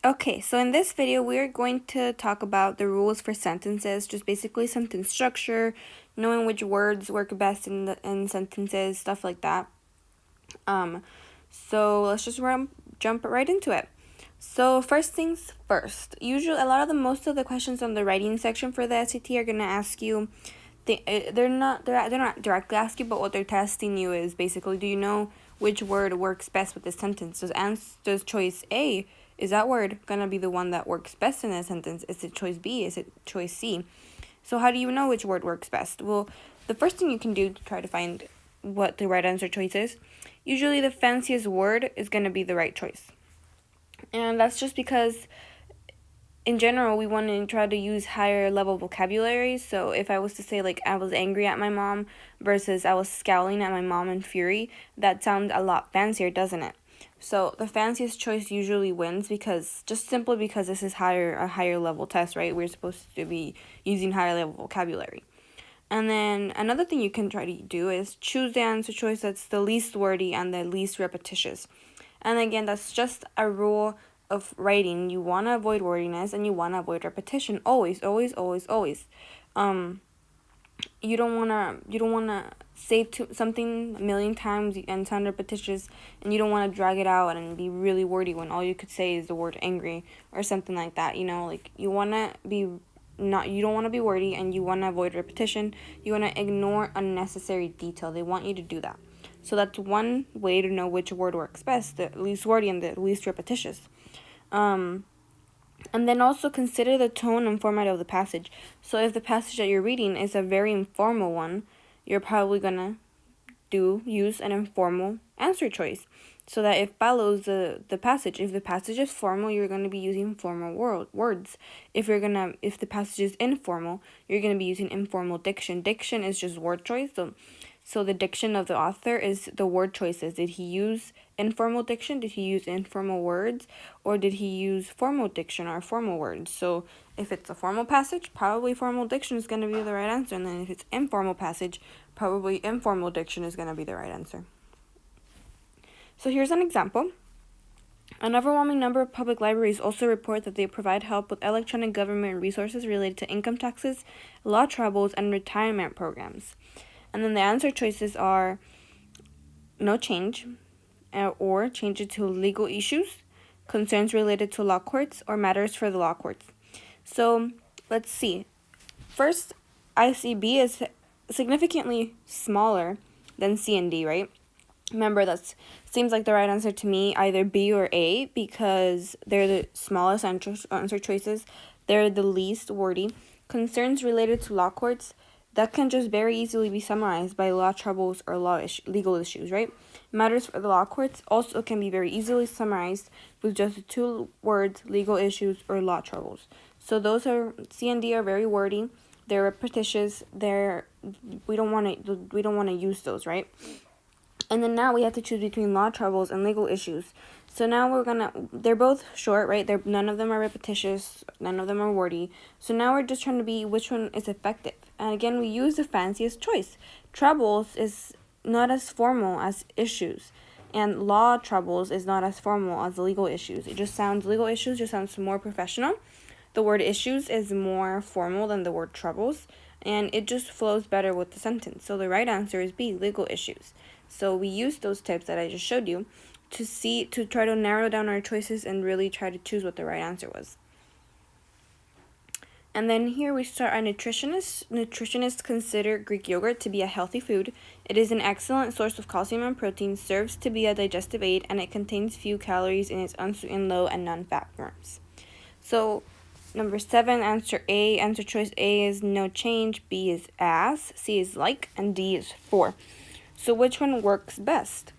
Okay, so in this video, we're going to talk about the rules for sentences, just basically sentence structure, knowing which words work best in sentences, stuff like that. So let's just jump right into it. So first things first. Usually, most of the questions on the writing section for the SAT are gonna ask you. They're not directly ask you, but what they're testing you is basically, do you know which word works best with this sentence? Does choice A, is that word gonna be the one that works best in a sentence? Is it choice B? Is it choice C? So how do you know which word works best? Well, the first thing you can do to try to find what the right answer choice is, usually the fanciest word is gonna be the right choice. And that's just because in general, we want to try to use higher level vocabulary. So if I was to say, like, I was angry at my mom versus I was scowling at my mom in fury, that sounds a lot fancier, doesn't it? So the fanciest choice usually wins just simply because this is a higher level test, right? We're supposed to be using higher level vocabulary. And then another thing you can try to do is choose the answer choice that's the least wordy and the least repetitious. And again, that's just a rule of writing. You want to avoid wordiness and you want to avoid repetition. Always, always, always, always. You don't wanna say something a million times and sound repetitious, and you don't want to drag it out and be really wordy when all you could say is the word angry or something like that. Like you don't want to be wordy, and you want to avoid repetition. You want to ignore unnecessary detail. They want you to do that. So that's one way to know which word works best, the least wordy and the least repetitious. And then also consider the tone and format of the passage. So if the passage that you're reading is a very informal one, you're probably going to use an informal answer choice. So that it follows the passage. If the passage is formal, you're going to be using formal words. If the passage is informal, you're going to be using informal diction. Diction is just word choice. So the diction of the author is the word choices. Did he use informal diction? Did he use informal words? Or did he use formal diction or formal words? So if it's a formal passage, probably formal diction is going to be the right answer. And then if it's informal passage, probably informal diction is going to be the right answer. So here's an example. An overwhelming number of public libraries also report that they provide help with electronic government resources related to income taxes, law troubles, and retirement programs. And then the answer choices are no change, or change it to legal issues, concerns related to law courts, or matters for the law courts. So let's see. First, ICB is significantly smaller than C and D, right? Remember, that seems like the right answer to me, either B or A, because they're the smallest answer choices. They're the least wordy. Concerns related to law courts, that can just very easily be summarized by law troubles or legal issues, right? Matters for the law courts also can be very easily summarized with just the two words, legal issues or law troubles. So those are, C and D are very wordy. They're repetitious. We don't want to use those, right? And then now we have to choose between law troubles and legal issues. So now they're both short, right? None of them are repetitious, none of them are wordy. So now we're just trying to be which one is effective. And again, we use the fanciest choice. Troubles is not as formal as issues. And law troubles is not as formal as legal issues. Legal issues just sounds more professional. The word issues is more formal than the word troubles, and it just flows better with the sentence. So the right answer is B, legal issues. So we use those tips that I just showed you to try to narrow down our choices and really try to choose what the right answer was. And then here we start our nutritionists. Nutritionists consider Greek yogurt to be a healthy food. It is an excellent source of calcium and protein, serves to be a digestive aid, and it contains few calories in its unsweetened, low, and non-fat forms. So number 7, answer choice A is no change, B is as, C is like, and D is for. So which one works best?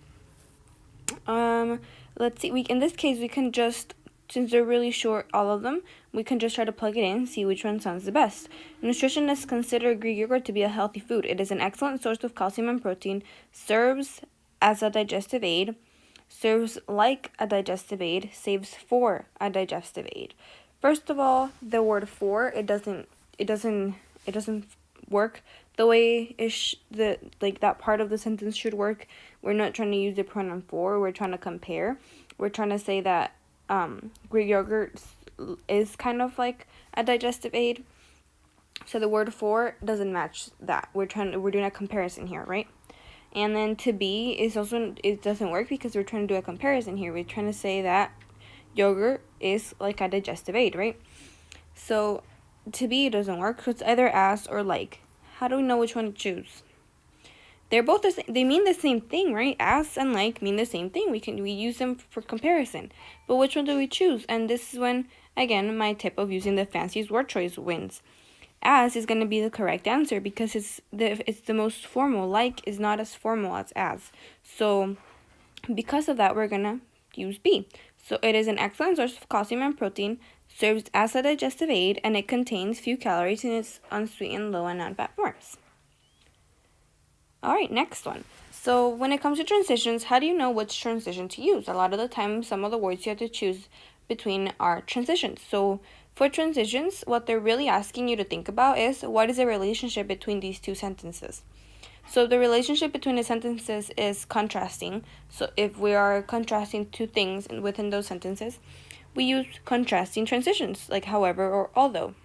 Let's see. In this case, we can just, since they're really short, all of them, we can just try to plug it in and see which one sounds the best. Nutritionists consider Greek yogurt to be a healthy food. It is an excellent source of calcium and protein, serves as a digestive aid, serves like a digestive aid, saves for a digestive aid. First of all, the word for, it doesn't work the way that part of the sentence should work. We're not trying to use the pronoun for. We're trying to compare. We're trying to say that Greek yogurt is kind of like a digestive aid. So the word for doesn't match that. We're doing a comparison here, right? And then to be is also, it doesn't work because we're trying to do a comparison here. We're trying to say that yogurt is like a digestive aid, right? So to be doesn't work. So it's either as or like. How do we know which one to choose? They're both the same. They mean the same thing, right? As and like mean the same thing. We use them for comparison. But which one do we choose? And this is when, again, my tip of using the fanciest word choice wins. As is going to be the correct answer because it's the most formal. Like is not as formal as. So because of that, we're going to use B. So it is an excellent source of calcium and protein, serves as a digestive aid, and it contains few calories in its unsweetened, low and non-fat forms. All right, next one. So when it comes to transitions, how do you know which transition to use? A lot of the time, some of the words you have to choose between are transitions. So for transitions, what they're really asking you to think about is what is the relationship between these two sentences? So the relationship between the sentences is contrasting. So if we are contrasting two things within those sentences, we use contrasting transitions, like however or although.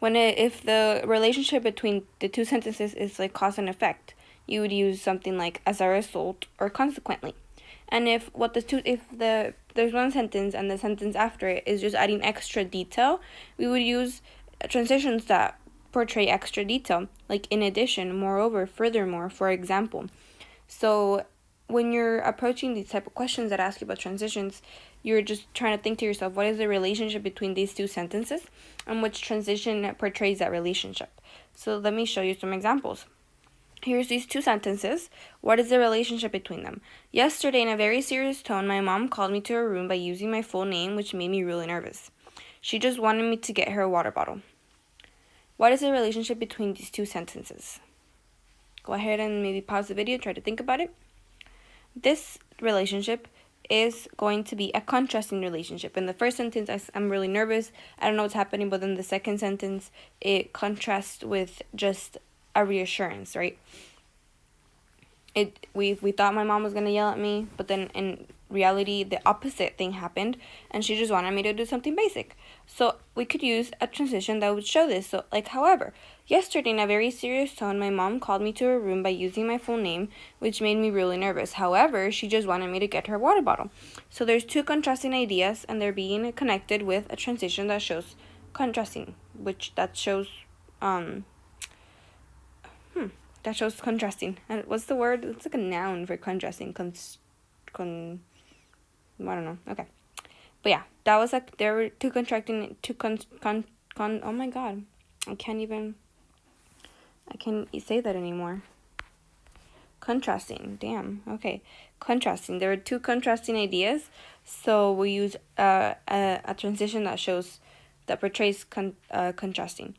If the relationship between the two sentences is like cause and effect, you would use something like as a result or consequently. And if there's one sentence and the sentence after it is just adding extra detail, we would use transitions that portray extra detail, like in addition, moreover, furthermore, for example. So when you're approaching these type of questions that ask you about transitions, you're just trying to think to yourself, what is the relationship between these two sentences and which transition portrays that relationship? So let me show you some examples. Here's these two sentences. What is the relationship between them? Yesterday, in a very serious tone, my mom called me to her room by using my full name, which made me really nervous. She just wanted me to get her a water bottle. What is the relationship between these two sentences? Go ahead and maybe pause the video, try to think about it. This relationship is going to be a contrasting relationship. In the first sentence, I'm really nervous, I don't know what's happening, but in the second sentence, it contrasts with just a reassurance, right? We thought my mom was gonna yell at me, but then in reality the opposite thing happened and she just wanted me to do something basic. So we could use a transition that would show this. So like, however, yesterday in a very serious tone, my mom called me to her room by using my full name, which made me really nervous. However, she just wanted me to get her water bottle. So there's two contrasting ideas and they're being connected with a transition that shows contrasting, that shows contrasting. And what's the word? It's like a noun for contrasting. I don't know. Okay. But yeah, that was like, there were two contracting, oh my god. I can't say that anymore. Contrasting. Damn. Okay. Contrasting. There were two contrasting ideas. So we use a transition that portrays contrasting.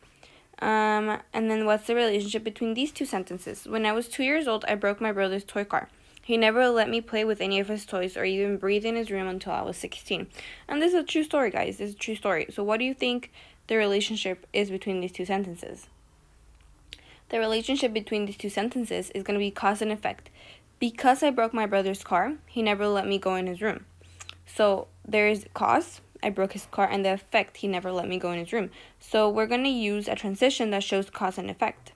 And then what's the relationship between these two sentences? When I was 2 years old, I broke my brother's toy car. He never let me play with any of his toys or even breathe in his room until I was 16. And this is a true story, guys. This is a true story. So what do you think the relationship is between these two sentences? The relationship between these two sentences is going to be cause and effect. Because I broke my brother's car, he never let me go in his room. So there's cause, I broke his car, and the effect, he never let me go in his room. So we're going to use a transition that shows cause and effect.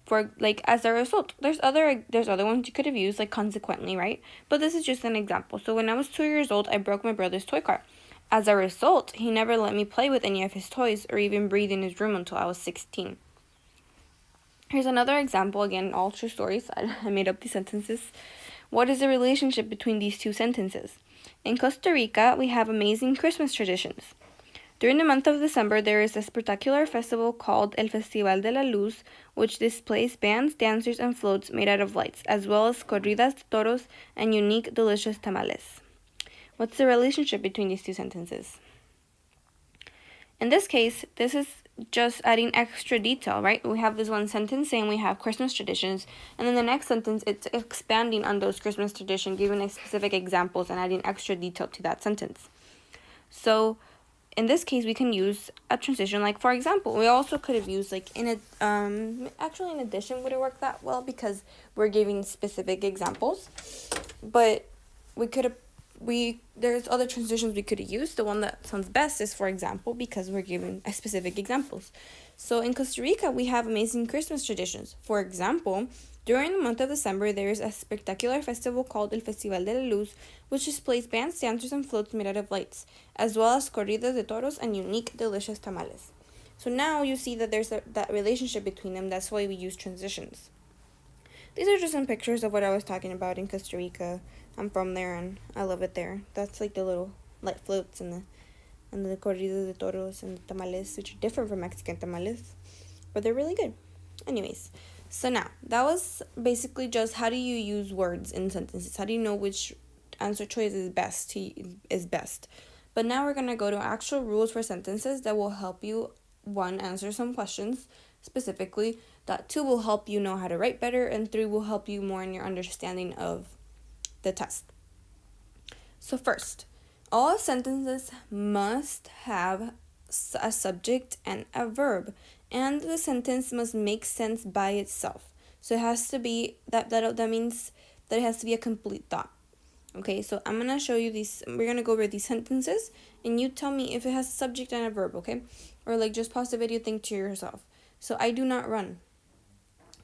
For like, as a result, there's other ones you could have used, like consequently, right? But this is just an example. So when I was 2 years old, I broke my brother's toy car. As a result, he never let me play with any of his toys or even breathe in his room until I was 16. Here's another example, again, all true stories. I made up these sentences. What is the relationship between these two sentences? In Costa Rica, we have amazing Christmas traditions. During the month of December, there is a spectacular festival called El Festival de la Luz, which displays bands, dancers, and floats made out of lights, as well as corridas, toros, and unique, delicious tamales. What's the relationship between these two sentences? In this case, this is just adding extra detail, right? We have this one sentence saying we have Christmas traditions, and then the next sentence, it's expanding on those Christmas traditions, giving specific examples and adding extra detail to that sentence. So in this case, we can use a transition like, for example. We also could have used like actually in addition would it work that well because we're giving specific examples, but we could have there's other transitions we could use. The one that sounds best is for example, because we're given a specific examples. So in Costa Rica, we have amazing Christmas traditions. For example, during the month of December, there is a spectacular festival called El Festival de la Luz, which displays bands, dancers, and floats made out of lights, as well as corridas de toros and unique, delicious tamales. So now you see that there's that relationship between them. That's why we use transitions. These are just some pictures of what I was talking about in Costa Rica. I'm from there and I love it there. That's like the little light floats and the corridos de toros and the tamales, which are different from Mexican tamales, but they're really good. Anyways, so now that was basically just how do you use words in sentences? How do you know which answer choice is best? But now we're gonna go to actual rules for sentences that will help you, one, answer some questions specifically. That two will help you know how to write better, and three will help you more in your understanding of the test. So first, all sentences must have a subject and a verb, and the sentence must make sense by itself. So it has to be that means that it has to be a complete thought. Okay, so I'm gonna show you these. We're gonna go over these sentences, and you tell me if it has a subject and a verb. Okay, or like just pause the video, think to yourself. So I do not run.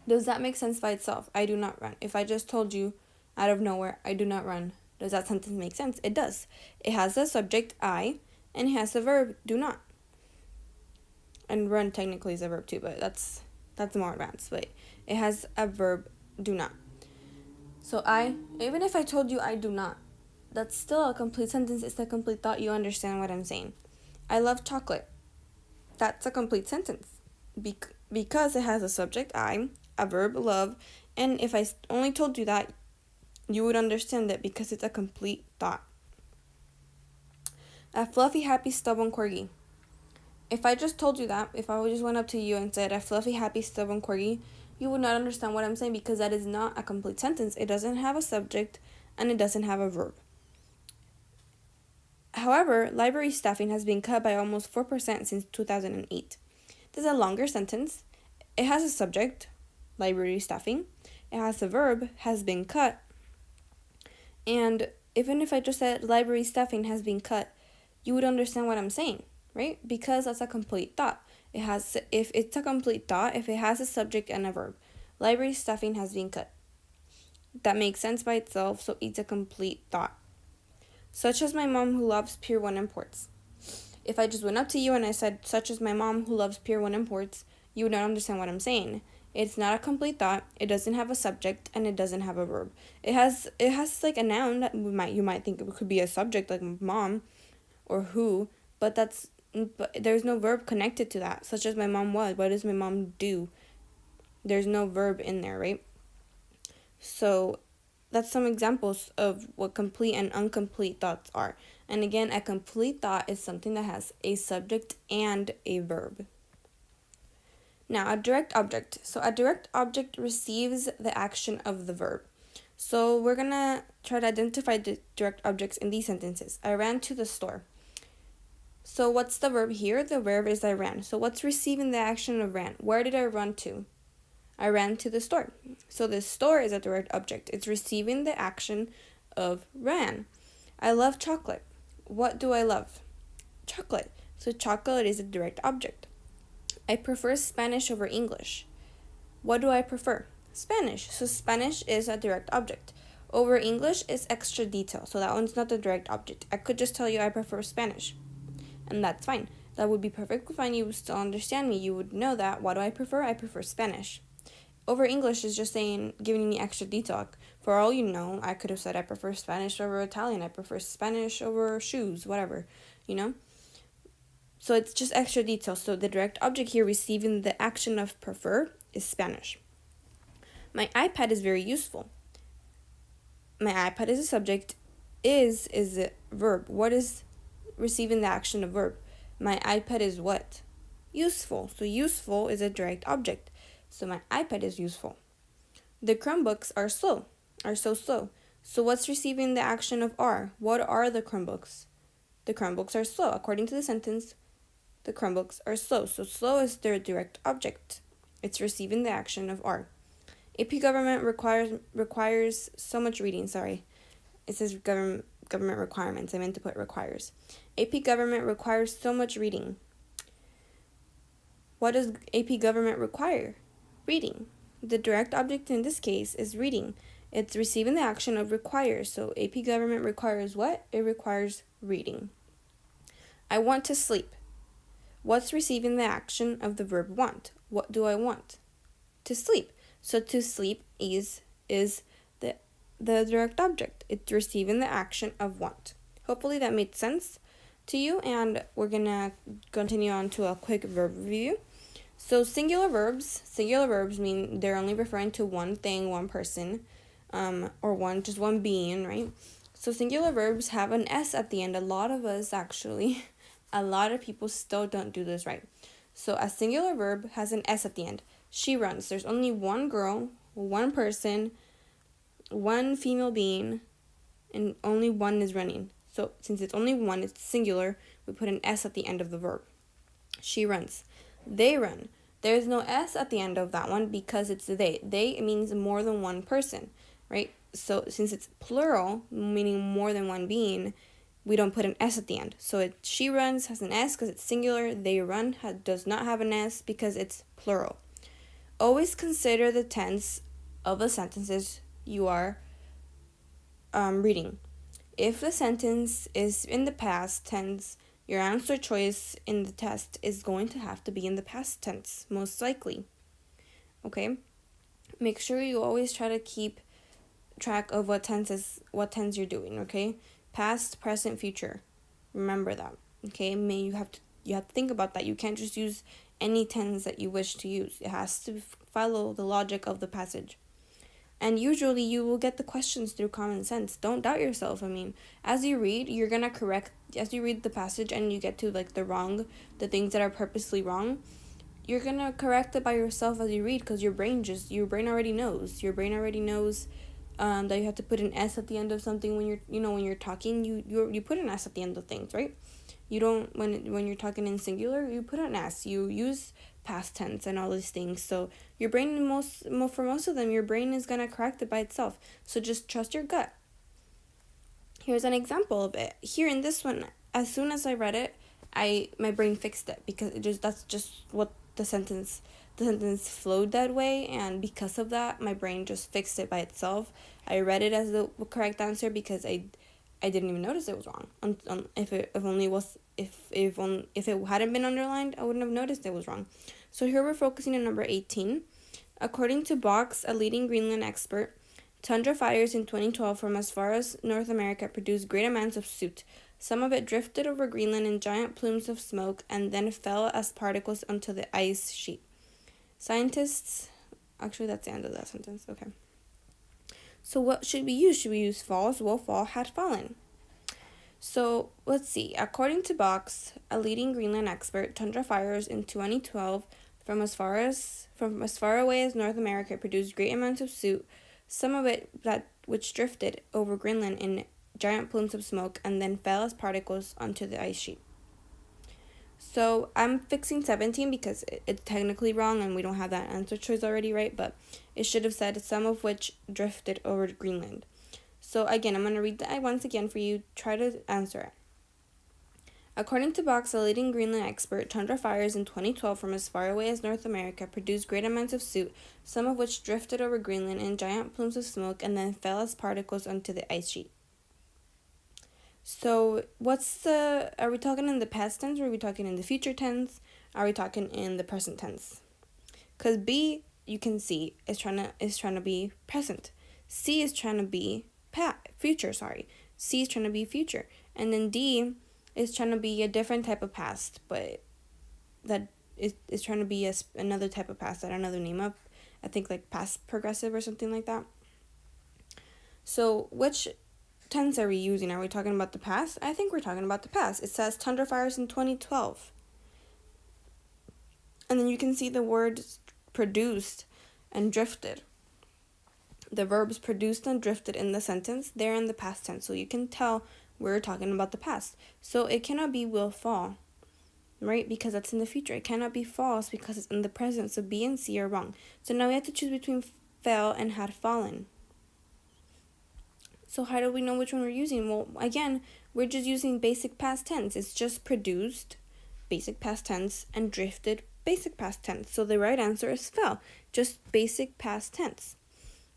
Does that make sense by itself? I do not run. If I just told you out of nowhere, I do not run, does that sentence make sense? It does. It has a subject, I, and it has a verb, do not. And run technically is a verb too, but that's more advanced. But it has a verb, do not. So even if I told you I do not, that's still a complete sentence. It's a complete thought. You understand what I'm saying. I love chocolate. That's a complete sentence. Because it has a subject, I, a verb, love, and if I only told you that, you would understand it because it's a complete thought. A fluffy, happy, stubborn corgi. If I just told you that, if I just went up to you and said a fluffy, happy, stubborn corgi, you would not understand what I'm saying because that is not a complete sentence. It doesn't have a subject and it doesn't have a verb. However, library staffing has been cut by almost 4% since 2008. This is a longer sentence. It has a subject, library staffing. It has a verb, has been cut. And even if I just said library staffing has been cut, you would understand what I'm saying, right? Because that's a complete thought. If it's a complete thought, if it has a subject and a verb, library staffing has been cut. That makes sense by itself, so it's a complete thought. Such as my mom who loves Pier 1 imports. If I just went up to you and I said, such as my mom who loves Pier 1 imports, you would not understand what I'm saying. It's not a complete thought. It doesn't have a subject and it doesn't have a verb. It has like a noun that you might think it could be a subject like mom or who, but there's no verb connected to that. Such as my mom was. What does my mom do? There's no verb in there, right? So that's some examples of what complete and incomplete thoughts are. And again, a complete thought is something that has a subject and a verb. Now, a direct object. So a direct object receives the action of the verb. So we're going to try to identify the direct objects in these sentences. I ran to the store. So what's the verb here? The verb is I ran. So what's receiving the action of ran? Where did I run to? I ran to the store. So the store is a direct object. It's receiving the action of ran. I love chocolate. What do I love? Chocolate. So chocolate is a direct object. I prefer Spanish over English. What do I prefer? Spanish. So Spanish is a direct object. Over English is extra detail. So that one's not the direct object. I could just tell you I prefer Spanish. And that's fine. That would be perfectly fine. You would still understand me. You would know that. What do I prefer? I prefer Spanish. Over English is just giving me extra detail. For all you know, I could have said I prefer Spanish over Italian. I prefer Spanish over shoes, whatever, So it's just extra detail. So the direct object here receiving the action of prefer is Spanish. My iPad is very useful. My iPad is a subject. Is a verb. What is receiving the action of verb? My iPad is what? Useful. So useful is a direct object. So my iPad is useful. The Chromebooks are so slow. So what's receiving the action of are? What are the Chromebooks? The Chromebooks are slow. According to the sentence, the Chromebooks are slow. So slow is their direct object. It's receiving the action of are. AP government requires so much reading. Sorry. It says government requirements. I meant to put requires. AP Government requires so much reading. What does AP Government require? Reading. The direct object in this case is reading. It's receiving the action of requires. So AP Government requires what? It requires reading. I want to sleep. What's receiving the action of the verb want? What do I want? To sleep. So to sleep is the direct object. It's receiving the action of want. Hopefully that made sense to you, and we're gonna continue on to a quick verb review. So singular verbs mean they're only referring to one thing, one person, or one being, right? So singular verbs have an S at the end. A lot of us actually, a lot of people still don't do this right. So a singular verb has an S at the end. She runs. There's only one girl, one person, one female being, and only one is running. So since it's only one, it's singular, we put an S at the end of the verb. She runs. They run. There's no S at the end of that one because it's they. They means more than one person, right? So since it's plural, meaning more than one being, we don't put an S at the end. So she runs has an S because it's singular. They run does not have an S because it's plural. Always consider the tense of the sentences you are reading. If the sentence is in the past tense, your answer choice in the test is going to have to be in the past tense, most likely. Okay? Make sure you always try to keep track of what tense you're doing, okay? Past, present, future. Remember that. Okay? You have to think about that. You can't just use any tense that you wish to use. It has to follow the logic of the passage. And usually you will get the questions through common sense. Don't doubt yourself. I mean, as you read, you're going to correct, as you read the passage and you get to like the things that are purposely wrong, you're going to correct it by yourself as you read because your brain already knows. Your brain already knows that you have to put an S at the end of something when you're talking, you put an S at the end of things, right? You don't, when you're talking in singular, you put an S. You use past tense and all these things. So your brain, for most of them, your brain is going to correct it by itself. So just trust your gut. Here's an example of it. Here in this one, as soon as I read it, my brain fixed it because that's just what the sentence flowed that way, and because of that, my brain just fixed it by itself. I read it as the correct answer because I didn't even notice it was wrong. If it hadn't been underlined, I wouldn't have noticed it was wrong. So here we're focusing on number 18. According to Box, a leading Greenland expert, tundra fires in 2012 from as far as North America produced great amounts of soot. Some of it drifted over Greenland in giant plumes of smoke and then fell as particles onto the ice sheet. Scientists, actually that's the end of that sentence, okay. So what should we use? Should we use falls, will fall, had fallen? So let's see. According to Box, a leading Greenland expert, tundra fires in 2012 from as far away as North America produced great amounts of soot, some of it which drifted over Greenland in giant plumes of smoke and then fell as particles onto the ice sheet. So I'm fixing 17 because it's technically wrong and we don't have that answer choice already, right? But it should have said some of which drifted over Greenland. So again, I'm going to read that once again for you. Try to answer it. According to Box, a leading Greenland expert, tundra fires in 2012 from as far away as North America produced great amounts of soot, some of which drifted over Greenland in giant plumes of smoke and then fell as particles onto the ice sheet. So are we talking in the past tense or are we talking in the future tense? Are we talking in the present tense? Because B, you can see, is trying to be present. C is trying to be future. C is trying to be future. And then D is trying to be a different type of past, but that is trying to be another type of past. I don't know the name of. I think like past progressive or something like that. So which tense are we using? Are we talking about the past? I think we're talking about the past. It says tundra fires in 2012. And then you can see the words produced and drifted. The verbs produced and drifted in the sentence, they're in the past tense. So you can tell we're talking about the past. So it cannot be will fall, right? Because that's in the future. It cannot be false because it's in the present. So B and C are wrong. So now we have to choose between fell and had fallen. So how do we know which one we're using? Well, again, we're just using basic past tense. It's just produced, basic past tense, and drifted, basic past tense. So the right answer is fell, just basic past tense,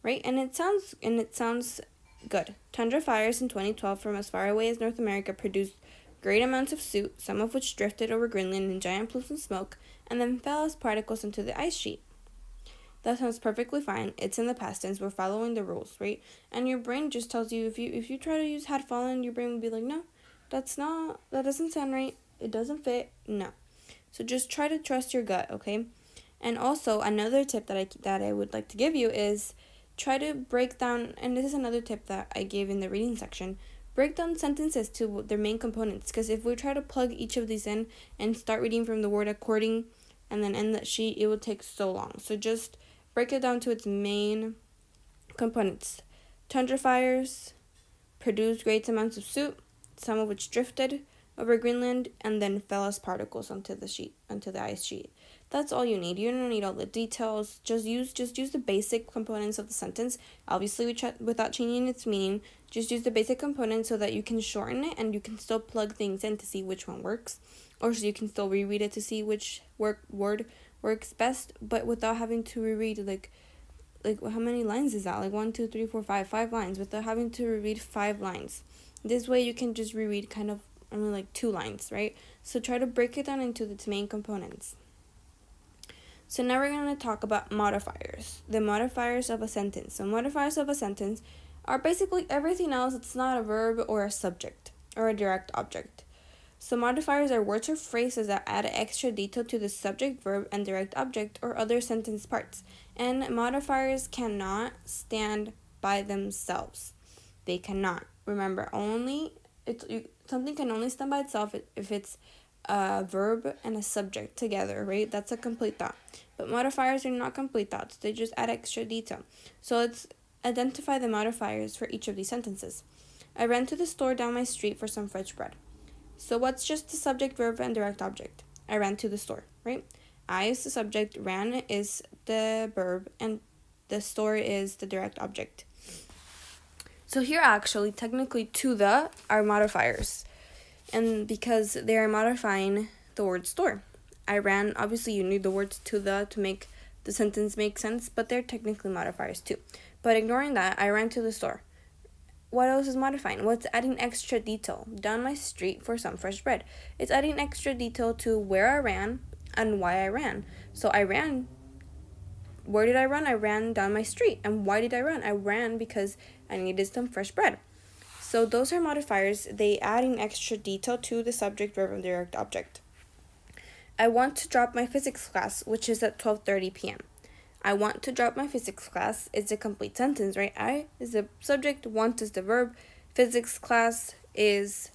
right? And it sounds good. Tundra fires in 2012 from as far away as North America produced great amounts of soot, some of which drifted over Greenland in giant plumes of smoke, and then fell as particles into the ice sheet. That sounds perfectly fine. It's in the past tense. We're following the rules, right? And your brain just tells you, if you try to use had fallen, your brain will be like, no, that doesn't sound right. It doesn't fit. No. So just try to trust your gut, okay? And also another tip that I would like to give you is try to break down, and this is another tip that I gave in the reading section. Break down sentences to their main components, because if we try to plug each of these in and start reading from the word according and then end that sheet, it will take so long. So just break it down to its main components. Tundra fires produced great amounts of soot, some of which drifted over Greenland and then fell as particles onto the ice sheet. That's all you need. You don't need all the details. Just use the basic components of the sentence. Obviously, without changing its meaning. Just use the basic components so that you can shorten it and you can still plug things in to see which one works, or so you can still reread it to see which word works best, but without having to reread like how many lines is that? Like 1, 2, 3, 4, 5 lines, without having to reread 5 lines. This way you can just reread kind of only like 2 lines, right? So try to break it down into its main components. So now we're going to talk about modifiers, the modifiers of a sentence. So modifiers of a sentence are basically everything else that's not a verb or a subject or a direct object. So modifiers are words or phrases that add extra detail to the subject, verb, and direct object or other sentence parts. And modifiers cannot stand by themselves. They cannot. Remember, something can only stand by itself if it's a verb and a subject together, right? That's a complete thought. But modifiers are not complete thoughts. They just add extra detail. So let's identify the modifiers for each of these sentences. I ran to the store down my street for some fresh bread. So what's just the subject, verb, and direct object? I ran to the store, right? I is the subject, ran is the verb, and the store is the direct object. So here actually, technically, to the are modifiers. And because they are modifying the word store. I ran, obviously you need the words to the to make the sentence make sense, but they're technically modifiers too. But ignoring that, I ran to the store. What else is modifying? What's adding extra detail? Down my street for some fresh bread. It's adding extra detail to where I ran and why I ran. So I ran. Where did I run? I ran down my street. And why did I run? I ran because I needed some fresh bread. So those are modifiers. They adding extra detail to the subject, verb, and direct object. I want to drop my physics class, which is at 12:30 p.m. I want to drop my physics class is a complete sentence, right? I is the subject, want is the verb, physics class is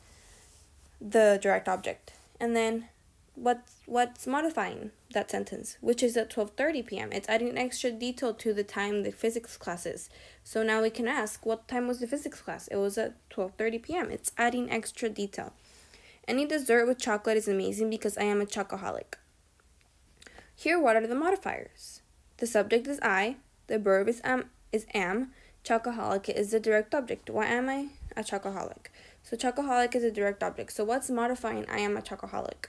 the direct object. And then what's modifying that sentence, which is at 12:30 p.m. It's adding extra detail to the time the physics class is. So now we can ask, what time was the physics class? It was at 12:30 p.m. It's adding extra detail. Any dessert with chocolate is amazing because I am a chocoholic. Here, what are the modifiers? The subject is I, the verb is am, chocoholic is the direct object. Why am I a chocoholic? So chocoholic is a direct object. So what's modifying I am a chocoholic?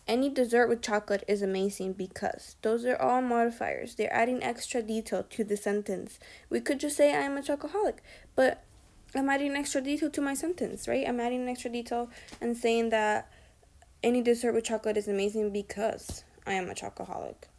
Any dessert with chocolate is amazing because. Those are all modifiers. They're adding extra detail to the sentence. We could just say I am a chocoholic, but I'm adding extra detail to my sentence, right? I'm adding an extra detail and saying that any dessert with chocolate is amazing because I am a chocoholic.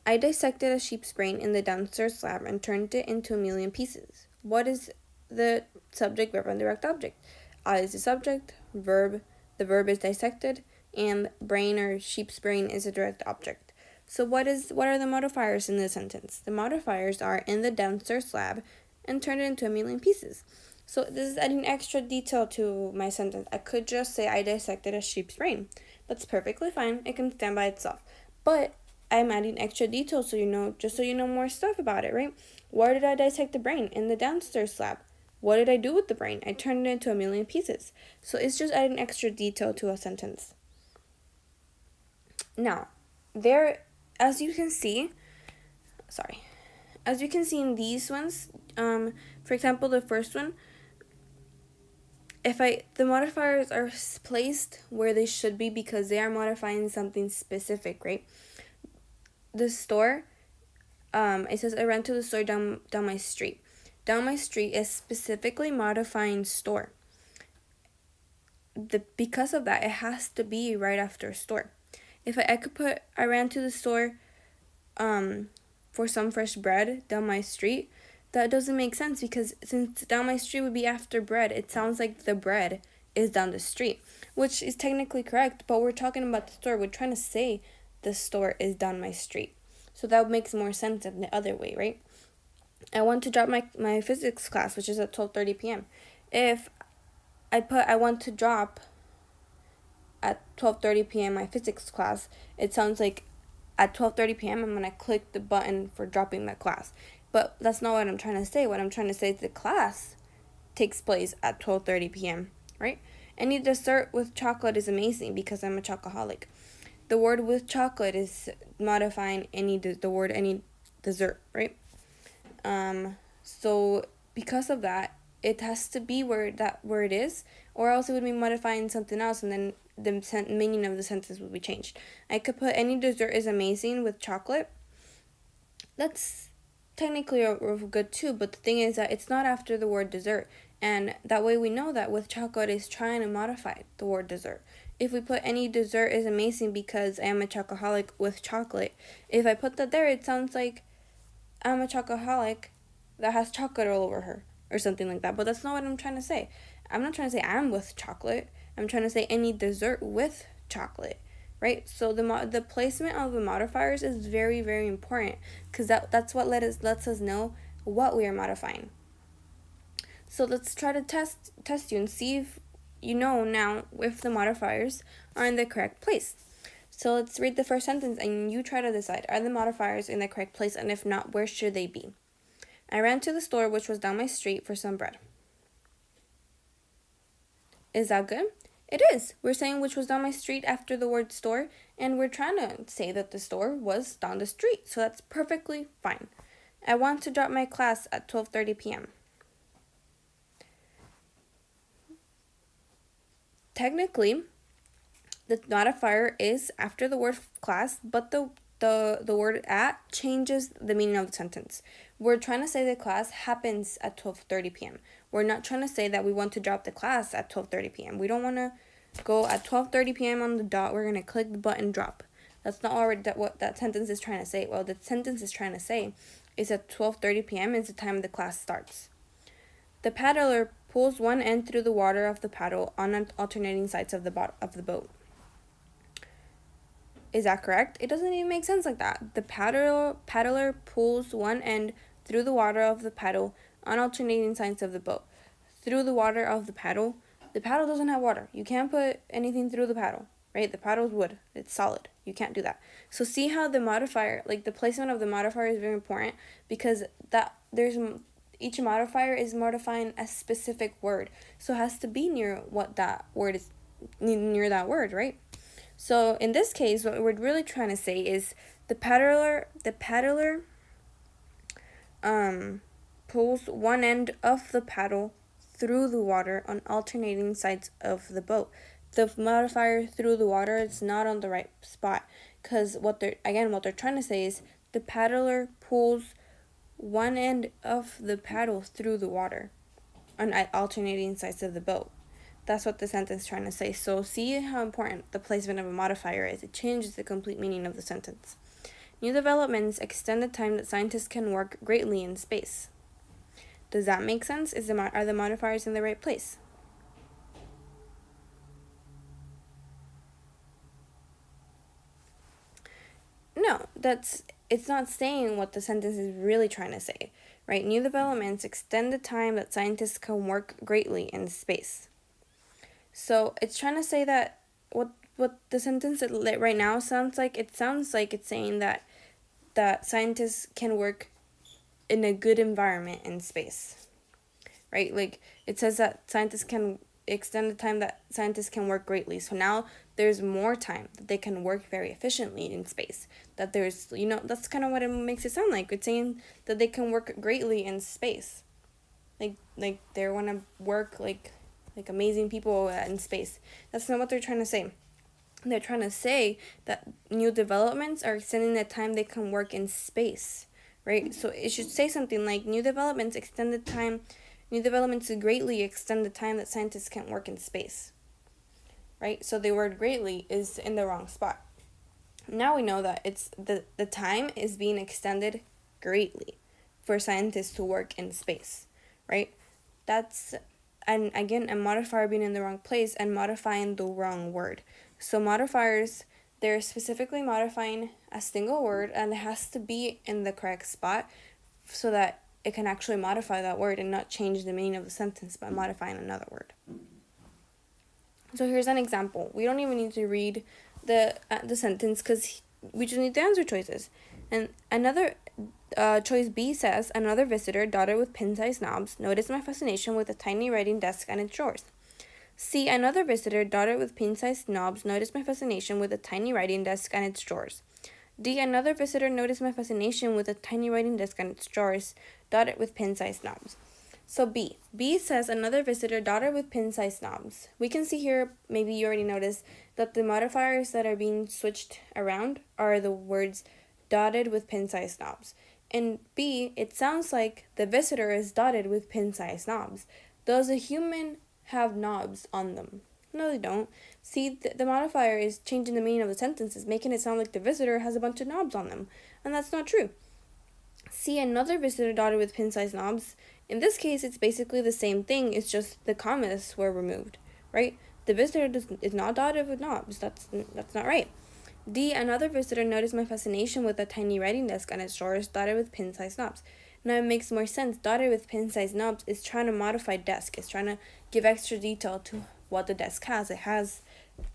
I dissected a sheep's brain in the downstairs lab and turned it into 1,000,000 pieces. What is the subject, verb, and direct object? I is the subject, verb, the verb is dissected, and brain or sheep's brain is a direct object. So what are the modifiers in this sentence? The modifiers are in the downstairs lab and turned it into 1,000,000 pieces. So this is adding extra detail to my sentence. I could just say I dissected a sheep's brain. That's perfectly fine. It can stand by itself. But I'm adding extra detail so you know more stuff about it, right? Where did I dissect the brain? In the downstairs lab. What did I do with the brain? I turned it into 1,000,000 pieces. So it's just adding extra detail to a sentence. Now, as you can see in these ones, For example, the first one, the modifiers are placed where they should be because they are modifying something specific, right? The store, it says I ran to the store down my street. Down my street is specifically modifying store. Because of that, it has to be right after store. If I could put I ran to the store for some fresh bread down my street, that doesn't make sense because since down my street would be after bread, it sounds like the bread is down the street, which is technically correct, but we're talking about the store. We're trying to say the store is down my street. So that makes more sense than the other way, right? I want to drop my physics class, which is at 12:30 p.m. If I want to drop at 12:30 p.m. my physics class, it sounds like at 12:30 p.m. I'm going to click the button for dropping my class. But that's not what I'm trying to say. What I'm trying to say is the class takes place at 12:30 p.m., right? Any dessert with chocolate is amazing because I'm a chocoholic. The word with chocolate is modifying the word any dessert, right? So because of that, it has to be where it is, or else it would be modifying something else, and then the meaning of the sentence would be changed. I could put any dessert is amazing with chocolate. That's technically good too, but the thing is that it's not after the word dessert, and that way we know that with chocolate is trying to modify the word dessert. If we put any dessert is amazing because I am a chocoholic with chocolate, if I put that there, it sounds like I'm a chocoholic that has chocolate all over her or something like that. But that's not what I'm trying to say. I'm not trying to say I'm with chocolate. I'm trying to say any dessert with chocolate, right? So the placement of the modifiers is very, very important because that's what lets us know what we are modifying. So let's try to test you and see if you know now if the modifiers are in the correct place. So let's read the first sentence and you try to decide, are the modifiers in the correct place, and if not, where should they be? I ran to the store, which was down my street, for some bread. Is that good? It is. We're saying which was down my street after the word store, and we're trying to say that the store was down the street, so that's perfectly fine. I want to drop my class at 12:30 p.m. Technically, the modifier is after the word class, but the word at changes the meaning of the sentence. We're trying to say the class happens at 12:30 p.m. We're not trying to say that we want to drop the class at 12:30 p.m. We don't want to go at 12:30 p.m. on the dot. We're going to click the button drop. That's not already what that sentence is trying to say. Well, the sentence is trying to say is that 12:30 p.m. is the time the class starts. The paddler pulls one end through the water of the paddle on alternating sides of the boat. Is that correct? It doesn't even make sense like that. The paddler pulls one end through the water of the paddle on alternating sides of the boat. Through the water of the paddle doesn't have water. You can't put anything through the paddle, right? The paddle is wood. It's solid. You can't do that. So see how the modifier, like the placement of the modifier is very important because each modifier is modifying a specific word. So it has to be near what that word is, near that word, right? So in this case, what we're really trying to say is the paddler pulls one end of the paddle through the water on alternating sides of the boat. The modifier through the water is not on the right spot because what they're trying to say is the paddler pulls one end of the paddle through the water on alternating sides of the boat. That's what the sentence is trying to say. So see how important the placement of a modifier is. It changes the complete meaning of the sentence. New developments extend the time that scientists can work greatly in space. Does that make sense? Are the modifiers in the right place? No, it's not saying what the sentence is really trying to say, right? New developments extend the time that scientists can work greatly in space. So it's trying to say that what the sentence right now sounds like it's saying that scientists can work in a good environment in space, right? Like it says that scientists can extend the time that scientists can work greatly. So now there's more time that they can work very efficiently in space. That there's, that's kind of what it makes it sound like. It's saying that they can work greatly in space. like they want to work like amazing people in space. That's not what they're trying to say. They're trying to say that new developments are extending the time they can work in space, right? So it should say something like new developments greatly extend the time that scientists can work in space, right? So the word greatly is in the wrong spot. Now we know that it's the time is being extended greatly for scientists to work in space, right? That's, and again, a modifier being in the wrong place and modifying the wrong word. So modifiers, they're specifically modifying a single word, and it has to be in the correct spot so that it can actually modify that word and not change the meaning of the sentence by modifying another word. So here's an example. We don't even need to read the sentence because we just need the answer choices. And another choice B says, another visitor, daughter with pin-sized knobs, noticed my fascination with a tiny writing desk and its drawers. C, another visitor, daughter with pin-sized knobs, noticed my fascination with a tiny writing desk and its drawers. D, another visitor noticed my fascination with a tiny writing desk and its drawers, dotted with pin-sized knobs. So B says another visitor, daughter with pin-sized knobs. We can see here, maybe you already noticed, that the modifiers that are being switched around are the words dotted with pin-sized knobs. In B, it sounds like the visitor is dotted with pin-sized knobs. Does a human have knobs on them? No, they don't. See, the modifier is changing the meaning of the sentences, making it sound like the visitor has a bunch of knobs on them, and that's not true. See, another visitor dotted with pin-sized knobs. In this case, it's basically the same thing, it's just the commas were removed, right? The visitor is not dotted with knobs. That's not right. D, another visitor noticed my fascination with a tiny writing desk and its drawers dotted with pin-sized knobs. Now it makes more sense. Dotted with pin-sized knobs is trying to modify desk. It's trying to give extra detail to what the desk has. It has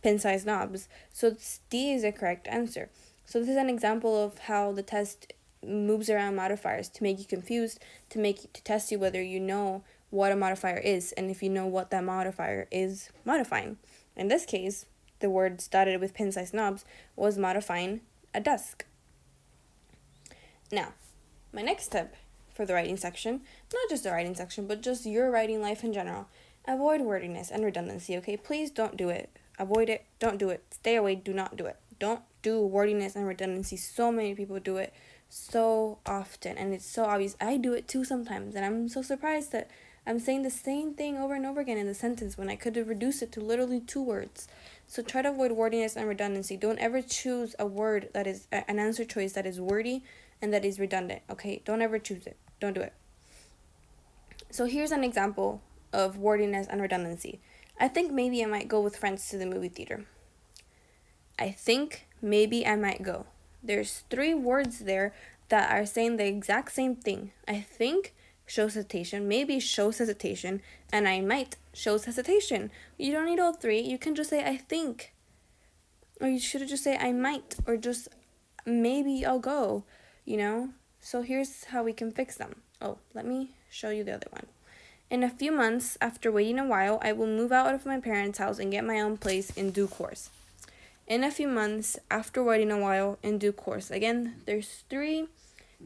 pin-sized knobs. So D is the correct answer. So this is an example of how the test moves around modifiers to make you confused, to test you whether you know what a modifier is and if you know what that modifier is modifying. In this case, the word dotted with pin-sized knobs was modifying a desk. Now, my next tip for the writing section, not just the writing section, but just your writing life in general, avoid wordiness and redundancy, okay? Please don't do it. Avoid it. Don't do it. Stay away. Do not do it. Don't do wordiness and redundancy. So many people do it so often, and it's so obvious. I do it too sometimes, and I'm so surprised that I'm saying the same thing over and over again in the sentence when I could have reduced it to literally 2 words. So try to avoid wordiness and redundancy. Don't ever choose a word that is an answer choice that is wordy and that is redundant, okay? Don't ever choose it. Don't do it. So here's an example of wordiness and redundancy. I think maybe I might go with friends to the movie theater. I think maybe I might go. There's 3 words there that are saying the exact same thing. I think shows hesitation, maybe shows hesitation, and I might shows hesitation. You don't need all 3. You can just say I think. Or you should just say I might, or just maybe I'll go, you know? So here's how we can fix them. Oh, let me show you the other one. In a few months, after waiting a while, I will move out of my parents' house and get my own place in due course. In a few months, after waiting a while, in due course. Again, there's 3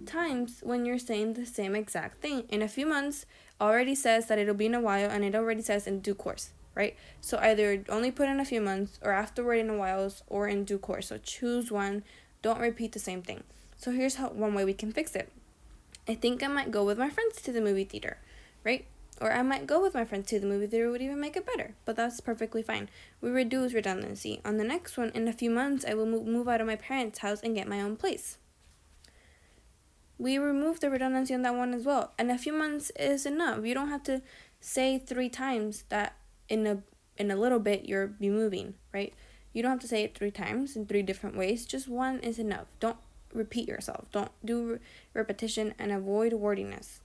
times when you're saying the same exact thing. In a few months already says that it'll be in a while, and it already says in due course, right? So either only put in a few months, or after waiting a while, or in due course. So choose one. Don't repeat the same thing. So here's one way we can fix it. I think I might go with my friends to the movie theater, right? Or I might go with my friends to the movie theater would even make it better, but that's perfectly fine. We reduce redundancy. On the next one, in a few months, I will move out of my parents' house and get my own place. We remove the redundancy on that one as well. And a few months is enough. You don't have to say 3 times that in a little bit you'll be moving, right? You don't have to say it 3 times in 3 different ways. Just one is enough. Don't repeat yourself. Don't do repetition, and avoid wordiness.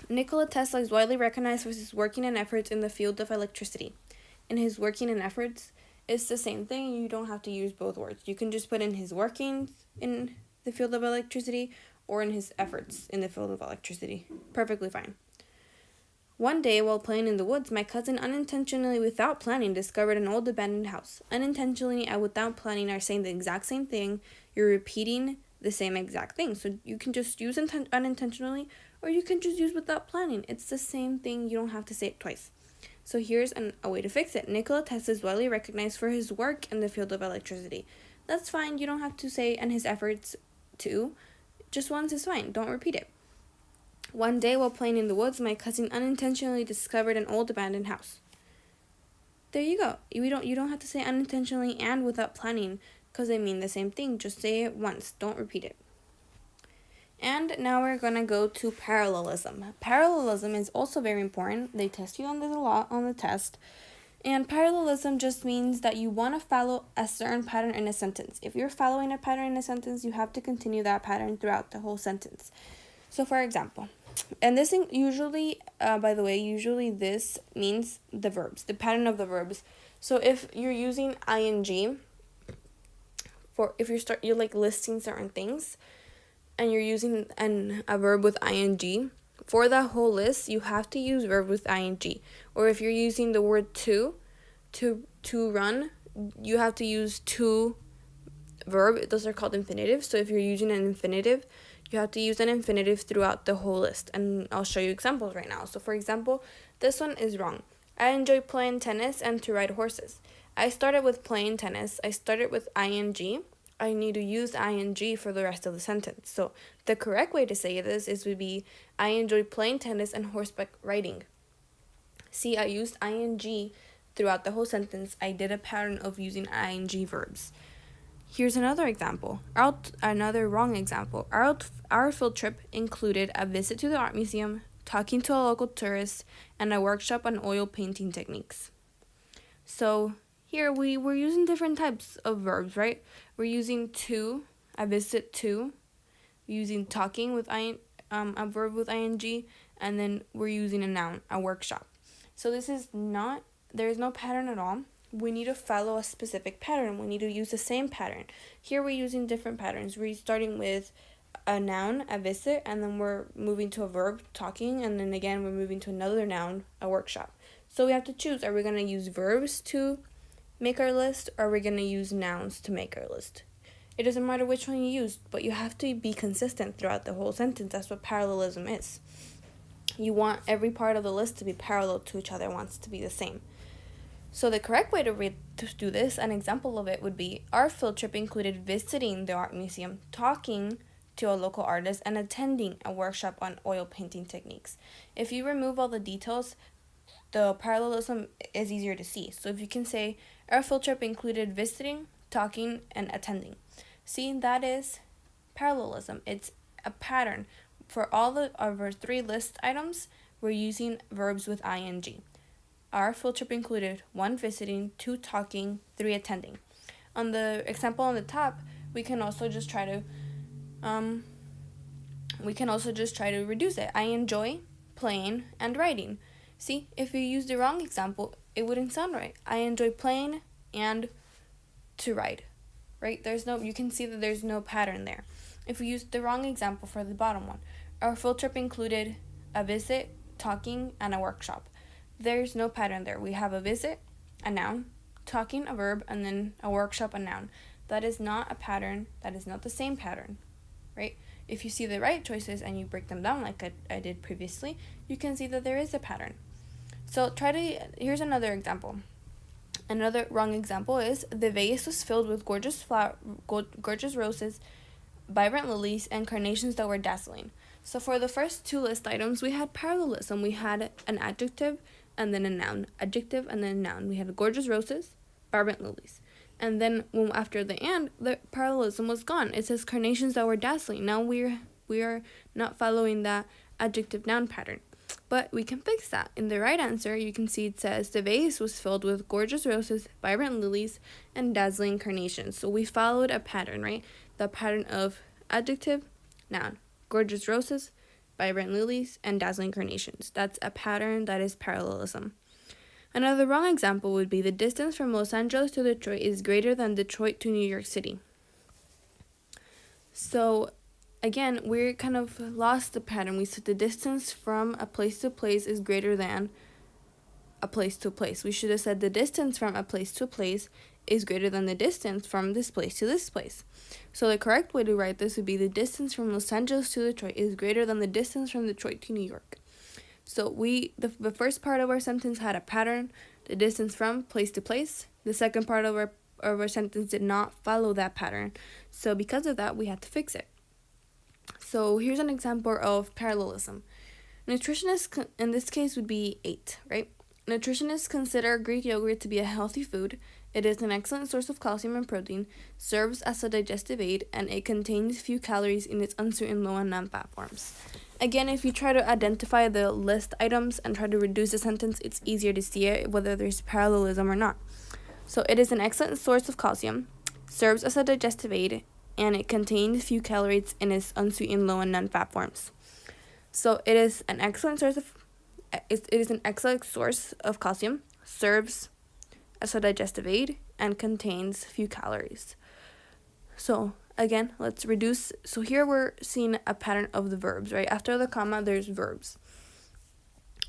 Nikola Tesla is widely recognized for his working and efforts in the field of electricity. In his working and efforts, it's the same thing. You don't have to use both words. You can just put in his workings in the field of electricity or in his efforts in the field of electricity. Perfectly fine. One day, while playing in the woods, my cousin unintentionally, without planning, discovered an old abandoned house. Unintentionally and without planning are saying the exact same thing. You're repeating the same exact thing. So you can just use unintentionally, or you can just use without planning. It's the same thing. You don't have to say it twice. So here's a way to fix it. Nikola Tesla is widely recognized for his work in the field of electricity. That's fine. You don't have to say and his efforts too. Just once is fine. Don't repeat it. One day while playing in the woods, my cousin unintentionally discovered an old abandoned house. There you go. You don't have to say unintentionally and without planning because they mean the same thing. Just say it once. Don't repeat it. And now we're going to go to parallelism. Parallelism is also very important. They test you on this a lot on the test. And parallelism just means that you want to follow a certain pattern in a sentence. If you're following a pattern in a sentence, you have to continue that pattern throughout the whole sentence. So for example, and this thing usually, usually this means the verbs, the pattern of the verbs. So if you're using ing you're like listing certain things, and you're using a verb with ing, for that whole list, you have to use verb with ing. Or if you're using the word to run, you have to use to verb. Those are called infinitives. So if you're using an infinitive, you have to use an infinitive throughout the whole list. And I'll show you examples right now. So for example, this one is wrong. I enjoy playing tennis and to ride horses. I started with playing tennis. I started with ing. I need to use ing for the rest of the sentence. So the correct way to say this would be I enjoy playing tennis and horseback riding. See, I used ing throughout the whole sentence. I did a pattern of using ing verbs. Here's another example. Another wrong example. Our field trip included a visit to the art museum, talking to a local tourist, and a workshop on oil painting techniques. So here we're using different types of verbs, right? We're using to, a visit to, we're using talking with a verb with ing, and then we're using a noun, a workshop. So there is no pattern at all. We need to follow a specific pattern. We need to use the same pattern. Here we're using different patterns. We're starting with a noun, a visit, and then we're moving to a verb, talking, and then again we're moving to another noun, a workshop. So we have to choose, are we going to use verbs to make our list, or are we going to use nouns to make our list? It doesn't matter which one you use, but you have to be consistent throughout the whole sentence. That's what parallelism is. You want every part of the list to be parallel to each other, wants to be the same. So the correct way to do this, an example of it would be, our field trip included visiting the art museum, talking to a local artist, and attending a workshop on oil painting techniques. If you remove all the details, the parallelism is easier to see. So if you can say, our field trip included visiting, talking, and attending. See, that is parallelism. It's a pattern. For all of our 3 list items, we're using verbs with ing. Our field trip included 1 visiting, 2 talking, 3 attending. On the example on the top, we can also just try to reduce it. I enjoy playing and writing. See, if you use the wrong example, it wouldn't sound right. I enjoy playing and to ride, right? You can see that there's no pattern there. If we use the wrong example for the bottom one, our field trip included a visit, talking, and a workshop. There's no pattern there. We have a visit, a noun, talking, a verb, and then a workshop, a noun. That is not a pattern. That is not the same pattern, right? If you see the right choices and you break them down like I did previously, you can see that there is a pattern. So here's another example. Another wrong example is, the vase was filled with gorgeous roses, vibrant lilies, and carnations that were dazzling. So for the first 2 list items, we had parallelism. We had an adjective and then a noun. Adjective and then a noun. We had gorgeous roses, vibrant lilies. And then after the and, the parallelism was gone. It says carnations that were dazzling. Now we are not following that adjective noun pattern. But we can fix that. In the right answer, you can see it says, the vase was filled with gorgeous roses, vibrant lilies, and dazzling carnations. So we followed a pattern, right? The pattern of adjective, noun, gorgeous roses, vibrant lilies, and dazzling carnations. That's a pattern. That is parallelism. Another wrong example would be, the distance from Los Angeles to Detroit is greater than Detroit to New York City. So again, we're kind of lost the pattern. We said the distance from a place to place is greater than a place to place. We should have said the distance from a place to place is greater than the distance from this place to this place. So the correct way to write this would be the distance from Los Angeles to Detroit is greater than the distance from Detroit to New York. So the first part of our sentence had a pattern, the distance from place to place. The second part of our sentence did not follow that pattern. So because of that, we had to fix it. So here's an example of parallelism. Nutritionists, in this case, would be 8, right? Nutritionists consider Greek yogurt to be a healthy food. It is an excellent source of calcium and protein, serves as a digestive aid, and it contains few calories in its uncertain low and non-fat forms. Again, if you try to identify the list items and try to reduce the sentence, it's easier to see it, whether there's parallelism or not. So it is an excellent source of calcium, serves as a digestive aid, and it contains few calories in its unsweetened low and non-fat forms. So it is an excellent source of calcium, serves as a digestive aid, and contains few calories. So again, let's reduce. So here we're seeing a pattern of the verbs, right? After the comma, there's verbs.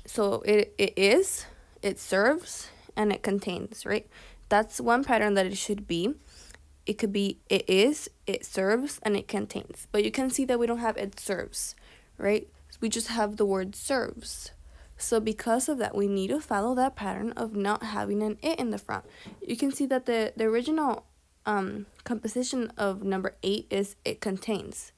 So it is, it serves, and it contains, right? That's one pattern that it should be. It could be it is, it serves, and it contains. But you can see that we don't have it serves, right? We just have the word serves. So because of that, we need to follow that pattern of not having an it in the front. You can see that the original composition of number 8 is it contains.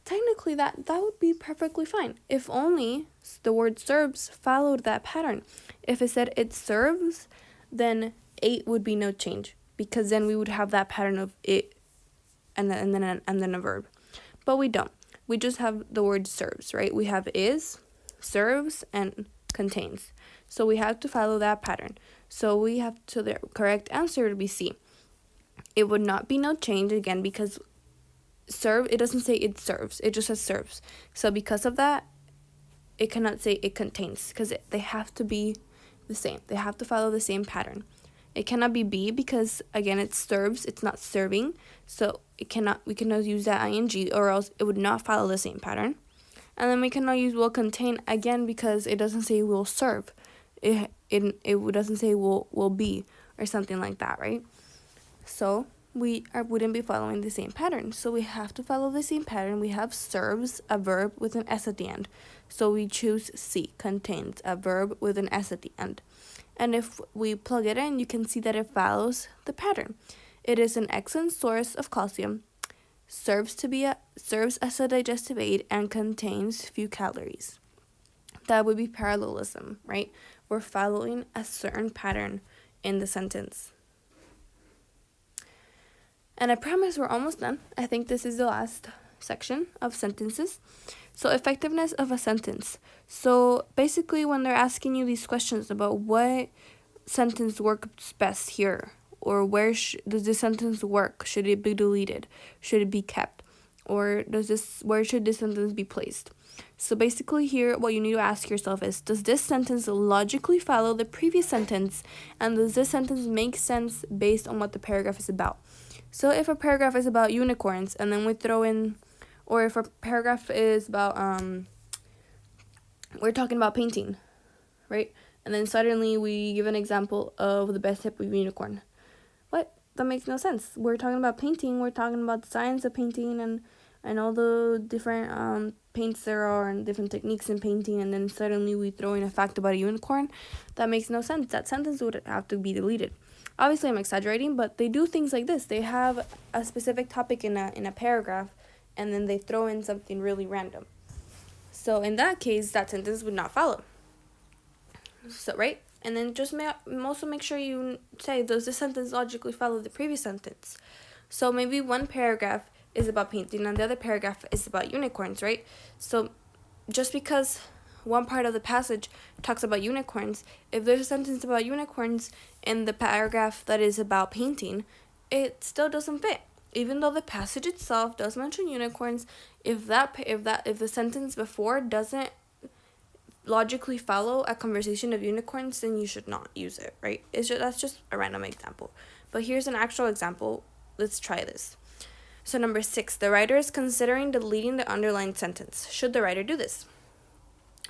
Technically, that would be perfectly fine if only the word serves followed that pattern. If it said it serves, then 8 would be no change, because then we would have that pattern of it and then a verb. But we don't. We just have the word serves, right? We have is, serves, and contains. So we have to follow that pattern. So we have to, the correct answer would be C. It would not be no change again, because serve, it doesn't say it serves, it just says serves. So because of that, it cannot say it contains, because they have to be the same. They have to follow the same pattern. It cannot be B, because again it serves, it's not serving. So we cannot use that ing, or else it would not follow the same pattern. And then we cannot use will contain again, because it doesn't say will serve. It doesn't say will be or something like that, right? So we wouldn't be following the same pattern. So we have to follow the same pattern. We have serves, a verb with an S at the end. So we choose C, contains, a verb with an S at the end. And if we plug it in, you can see that it follows the pattern. It is an excellent source of calcium, serves as a digestive aid, and contains few calories. That would be parallelism, right? We're following a certain pattern in the sentence. And I promise we're almost done. I think this is the last section of sentences. So effectiveness of a sentence. So basically when they're asking you these questions about what sentence works best here, or where does this sentence work? Should it be deleted? Should it be kept? Or where should this sentence be placed? So basically here, what you need to ask yourself is, does this sentence logically follow the previous sentence? And does this sentence make sense based on what the paragraph is about? So if a paragraph is about unicorns, and then we throw in, or if a paragraph is about, we're talking about painting, right? And then suddenly we give an example of the best type of unicorn. What? That makes no sense. We're talking about painting, we're talking about the science of painting, and all the different paints there are, and different techniques in painting, and then suddenly we throw in a fact about a unicorn. That makes no sense. That sentence would have to be deleted. Obviously, I'm exaggerating, but they do things like this. They have a specific topic in a paragraph, and then they throw in something really random. So in that case, that sentence would not follow. So, right? And then just also make sure you say, does this sentence logically follow the previous sentence? So maybe one paragraph is about painting, and the other paragraph is about unicorns, right? So just because one part of the passage talks about unicorns, if there's a sentence about unicorns in the paragraph that is about painting, it still doesn't fit. Even though the passage itself does mention unicorns, if the sentence before doesn't logically follow a conversation of unicorns, then you should not use it, right? That's just a random example. But here's an actual example. Let's try this. So number 6, the writer is considering deleting the underlined sentence. Should the writer do this?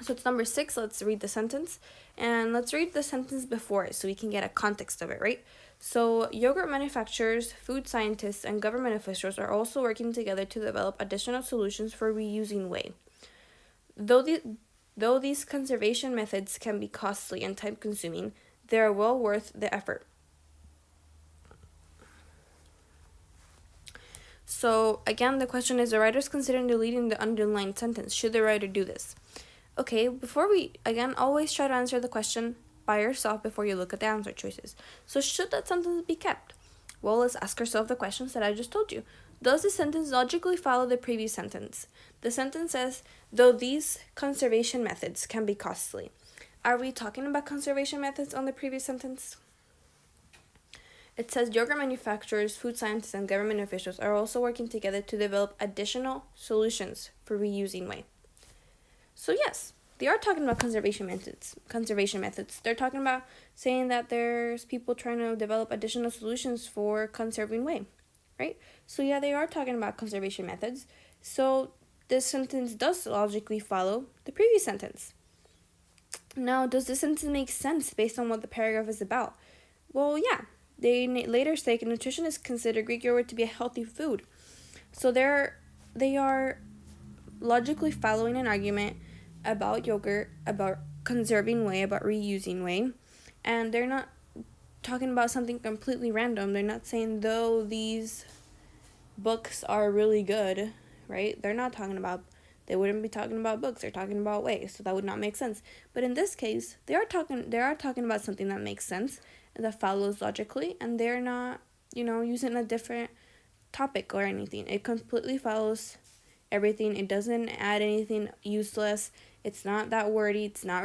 So it's number 6. Let's read the sentence. And let's read the sentence before it so we can get a context of it, right? So yogurt manufacturers, food scientists, and government officials are also working together to develop additional solutions for reusing whey. Though these conservation methods can be costly and time-consuming, they are well worth the effort. So again, the question is, the writer is considering deleting the underlined sentence. Should the writer do this? Okay, before we, again, always try to answer the question by yourself before you look at the answer choices. So should that sentence be kept? Well, let's ask ourselves the questions that I just told you. Does the sentence logically follow the previous sentence? The sentence says, though these conservation methods can be costly. Are we talking about conservation methods on the previous sentence? It says yogurt manufacturers, food scientists, and government officials are also working together to develop additional solutions for reusing whey. So yes, they are talking about conservation methods. They're talking about saying that there's people trying to develop additional solutions for conserving whey, right? So yeah, they are talking about conservation methods. So this sentence does logically follow the previous sentence. Now, does this sentence make sense based on what the paragraph is about? Well, yeah. They later say nutritionists consider Greek yogurt to be a healthy food. So they are logically following an argument about yogurt, about conserving whey, about reusing whey, and they're not talking about something completely random. They're not saying, though these books are really good, right? They wouldn't be talking about books. They're talking about whey, so that would not make sense. But in this case, they are talking about something that makes sense and that follows logically, and they're not, using a different topic or anything. It completely follows everything. It doesn't add anything useless. It's not that wordy. It's not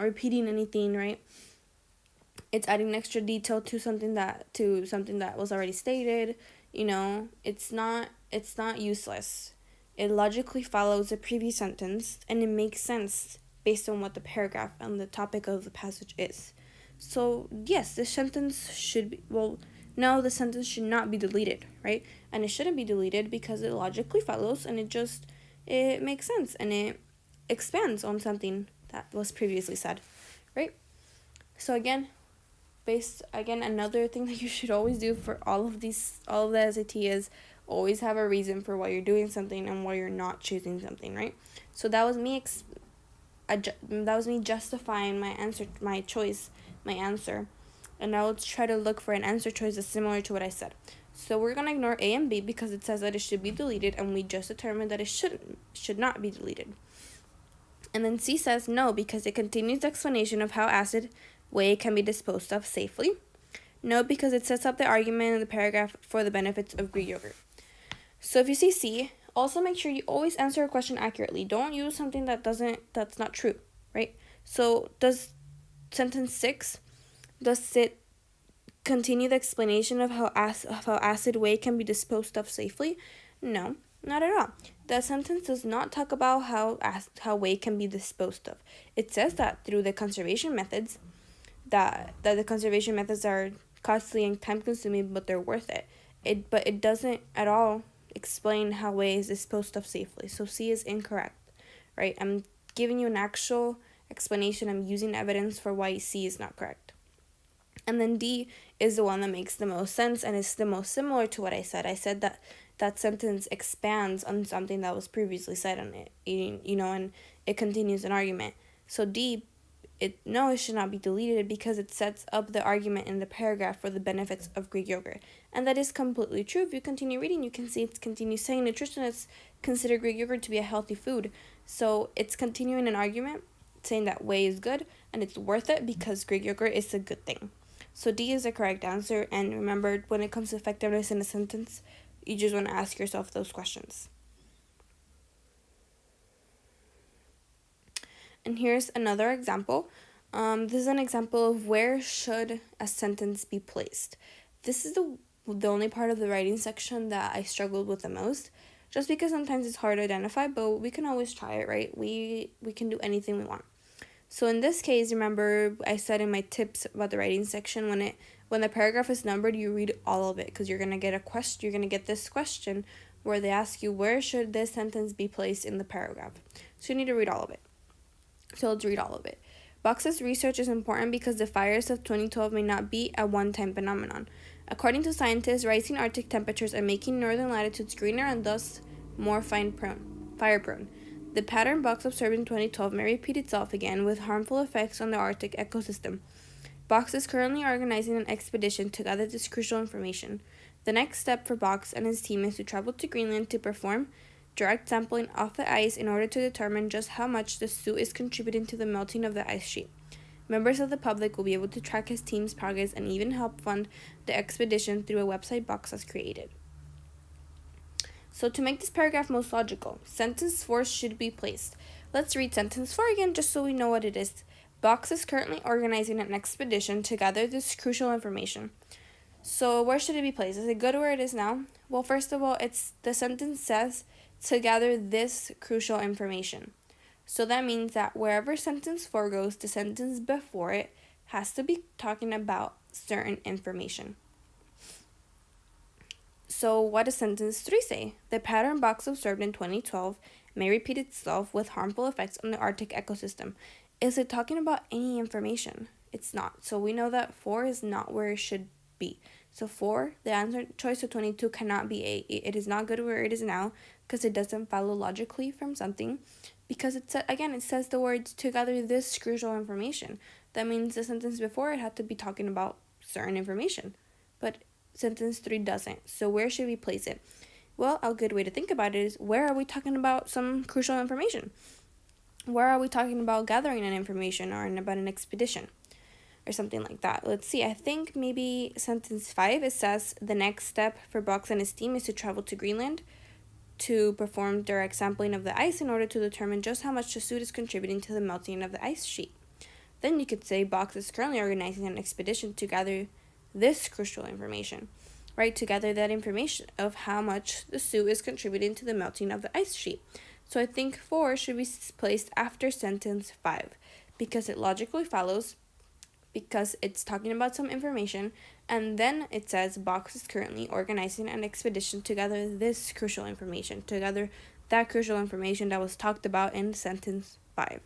repeating anything, right? It's adding extra detail to something that was already stated. It's not useless. It logically follows the previous sentence, and it makes sense based on what the paragraph and the topic of the passage is. So yes, the sentence the sentence should not be deleted, right? And it shouldn't be deleted because it logically follows, and it makes sense, and it expands on something that was previously said, right? So again, another thing that you should always do for all of the SAT is always have a reason for why you're doing something and why you're not choosing something, right? So that was me justifying my answer, my answer. And now let's try to look for an answer choice that's similar to what I said. So we're going to ignore A and B because it says that it should be deleted, and we just determined that it should not be deleted. And then C says no because it continues the explanation of how acid whey can be disposed of safely. No, because it sets up the argument in the paragraph for the benefits of Greek yogurt. So if you see C, also make sure you always answer a question accurately. Don't use something that's not true, right? So does sentence 6, does it continue the explanation of how acid whey can be disposed of safely? No, not at all. The sentence does not talk about how whey can be disposed of. It says that through the conservation methods, that the conservation methods are costly and time-consuming, but they're worth it. But it doesn't at all explain how whey is disposed of safely. So C is incorrect, right? I'm giving you an actual explanation. I'm using evidence for why C is not correct. And then D is the one that makes the most sense and is the most similar to what I said. I said that sentence expands on something that was previously said on it, and it continues an argument. So D, it should not be deleted because it sets up the argument in the paragraph for the benefits of Greek yogurt. And that is completely true. If you continue reading, you can see it continues saying nutritionists consider Greek yogurt to be a healthy food. So it's continuing an argument saying that whey is good and it's worth it because Greek yogurt is a good thing. So D is the correct answer, and remember, when it comes to effectiveness in a sentence, you just want to ask yourself those questions. And here's another example. This is an example of where should a sentence be placed. This is the only part of the writing section that I struggled with the most, just because sometimes it's hard to identify, but we can always try it, right? We can do anything we want. So in this case, remember I said in my tips about the writing section, when the paragraph is numbered, you read all of it because you're gonna get this question where they ask you, where should this sentence be placed in the paragraph? So you need to read all of it. So let's read all of it. Box's research is important because the fires of 2012 may not be a one-time phenomenon. According to scientists, rising Arctic temperatures are making northern latitudes greener and thus more fire-prone. The pattern Box observed in 2012 may repeat itself again with harmful effects on the Arctic ecosystem. Box is currently organizing an expedition to gather this crucial information. The next step for Box and his team is to travel to Greenland to perform direct sampling off the ice in order to determine just how much the soot is contributing to the melting of the ice sheet. Members of the public will be able to track his team's progress and even help fund the expedition through a website Box has created. So to make this paragraph most logical, sentence 4 should be placed. Let's read sentence 4 again just so we know what it is. Box is currently organizing an expedition to gather this crucial information. So where should it be placed? Is it good where it is now? Well, first of all, the sentence says to gather this crucial information. So that means that wherever sentence 4 goes, the sentence before it has to be talking about certain information. So what does sentence 3 say? The pattern Box observed in 2012 may repeat itself with harmful effects on the Arctic ecosystem. Is it talking about any information? It's not. So we know that 4 is not where it should be. So 4, the answer choice of 22 cannot be A. It is not good where it is now because it doesn't follow logically from something. Because it says the words to gather this crucial information. That means the sentence before it had to be talking about certain information. But sentence 3 doesn't. So where should we place it? Well, a good way to think about it is where are we talking about some crucial information? Where are we talking about gathering an information or about an expedition or something like that? Let's see. I think maybe sentence 5, it says the next step for Box and his team is to travel to Greenland to perform direct sampling of the ice in order to determine just how much the soot is contributing to the melting of the ice sheet. Then you could say Box is currently organizing an expedition to gather this crucial information, right? To gather that information of how much the soot is contributing to the melting of the ice sheet. So I think 4 should be placed after sentence 5 because it logically follows, because it's talking about some information, and then it says Box is currently organizing an expedition to gather this crucial information, to gather that crucial information that was talked about in sentence 5.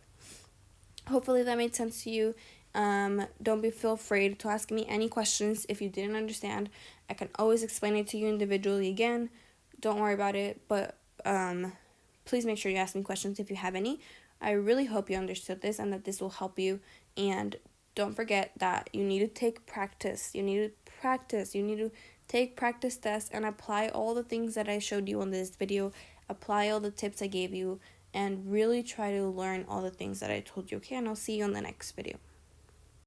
Hopefully that made sense to you. Don't feel afraid to ask me any questions if you didn't understand. I can always explain it to you individually again. Don't worry about it, but please make sure you ask me questions if you have any. I really hope you understood this and that this will help you. And don't forget that you need to take practice. You need to take practice tests and apply all the things that I showed you on this video. Apply all the tips I gave you and really try to learn all the things that I told you, okay? And I'll see you on the next video.